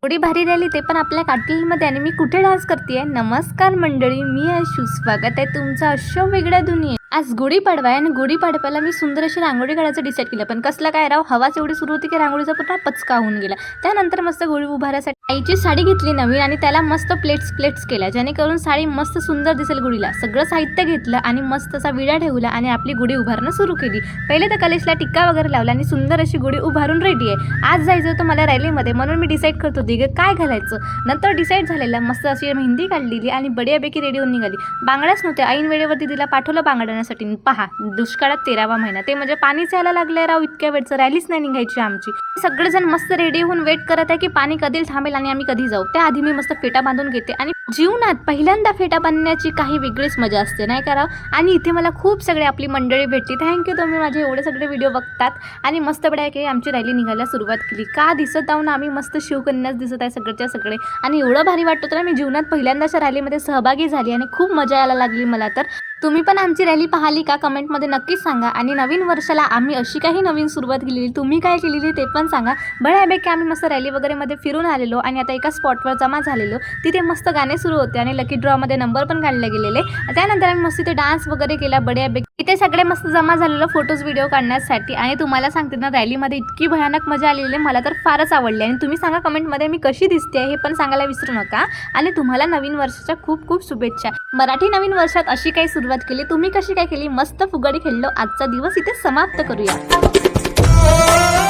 थोडी भारी राहिली ते पण आपल्या काटलीमध्ये आणि मी कुठे डान्स करते. नमस्कार मंडळी, मी आयशू. स्वागत आहे तुमचं अशा वेगळ्या दुनियेत. आज गुढीपाडवा आहे आणि गुढीपाडव्याला मी सुंदर अशी रांगोळी काढायचं डिसाईड केलं, पण कसला काय राव, हवाच एवढी सुरू होती की रांगोळीचा पुन्हा पचका होऊन गेला. त्यानंतर मस्त गुढी उभारायसाठी आईची साडी घेतली नवीन आणि त्याला मस्त प्लेट्स केल्या, जेणेकरून साडी मस्त सुंदर दिसेल गुढीला. सगळं साहित्य घेतलं आणि मस्त असा विडा ठेवला आणि आपली गुढी उभारणं सुरू केली. पहिले तर कलेशला टिक्का वगैरे लावला आणि सुंदर अशी गुढी उभारून रेडी आहे. आज जायचं होतं मला रॅलीमध्ये, म्हणून मी डिसाईड करत होती की काय घालायचं. नंतर डिसाईड झालेलं, मस्त अशी मेहंदी काढलेली आणि बढियापैकी रेडी होऊन निघाली. बांगड्याच नव्हत्या, ऐन वेळेवरती तिला पाठवलं बांगड्यासाठी. पहा, दुष्काळात 13वा महिना, ते म्हणजे पाणीच यायला लागलंय राव. इतक्या वेळचं रॅलीच नाही निघायची आमची. सगळेजण मस्त रेडी होऊन वेट करत आहे की पाणी कधी थांबेल आणि आम्ही कधी जाऊ. त्याआधी मी मस्त फेटा बांधून घेते आणि जीवनात पहिल्यांदा फेटा बांधण्याची काही वेगळीच मजा असते, नाही का राव. आणि इथे मला खूप सगळे आपली मंडळी भेटली. थँक्यू, तुम्ही माझे एवढे सगळे व्हिडिओ बघतात. आणि मस्त बड्यापैकी आमची रॅली निघायला सुरुवात केली. का दिसत आहो ना आम्ही, मस्त शिवकन्याच दिसत आहे सगळ्याच्या सगळे. आणि एवढं भारी वाटत होतं ना, मी जीवनात पहिल्यांदाच्या रॅलीमध्ये सहभागी झाली आणि खूप मजा यायला लागली मला तर. तुम्ही पण आमची रॅली पाहिली का, कमेंटमध्ये नक्कीच सांगा. आणि नवीन वर्षाला आम्ही अशी काही नवीन सुरुवात केलेली, तुम्ही काय केलेली ते पण सांगा. बऱ्यापैकी आम्ही मस्त रॅली वगैरेमध्ये फिरून आलेलो आणि आता एका स्पॉटवर जमा झालेलो. तिथे मस्त गाणे सुरू होते आणि लकी ड्रॉमध्ये नंबर पण काढले गेलेले. त्यानंतर आम्ही मस्त तिथे डान्स वगैरे केला बऱ्यापैकी. इथे सगळे मस्त जमा झालेलो फोटोज व्हिडिओ काढण्यासाठी. आणि तुम्हाला सांगते ना, रॅलीमध्ये इतकी भयानक मजा आलेली, मला तर फारच आवडली. आणि तुम्ही सांगा कमेंटमध्ये मी कशी दिसते हे पण सांगायला विसरू नका. आणि तुम्हाला नवीन वर्षाच्या खूप खूप शुभेच्छा. मराठी नवीन वर्षात अशी काही सुरुवात केली, तुम्ही कशी काय केली. मस्त फुगडी खेळलो. आजचा दिवस इथे समाप्त करूया.